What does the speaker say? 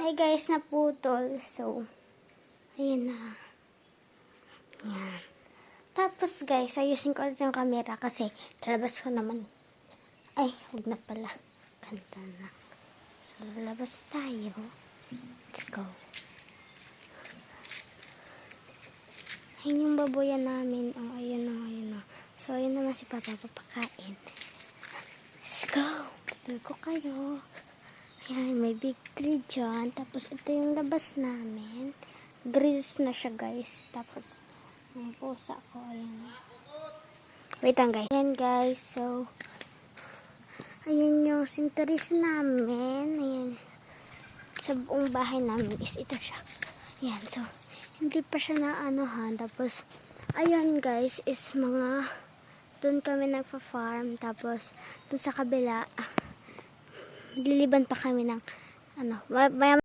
Ay guys, naputol. So, ayan na. Yan. Tapos guys, ayusin ko ulit yung camera kasi lalabas ko naman. Ay, huwag na pala. Kanta na. So, lalabas tayo. Let's go. Ayun yung baboyan namin. Oh, ayun o, ayun o. So, ayun naman si Papa papakain. Let's go. Gusto ko kayo. Ayan, may big tree dyan. Tapos, ito yung labas namin. Grills na siya, guys. Tapos, may pusa ko. Ayan. Wait lang, guys. Ayan, guys. So, ayan yung sinteris namin. Ayan. Sa buong bahay namin is ito siya. Ayan, so, hindi pa siya naanohan. Tapos, ayan, guys, is mga, doon kami nagpa-farm. Tapos, doon sa kabila, liliban pa kami ng,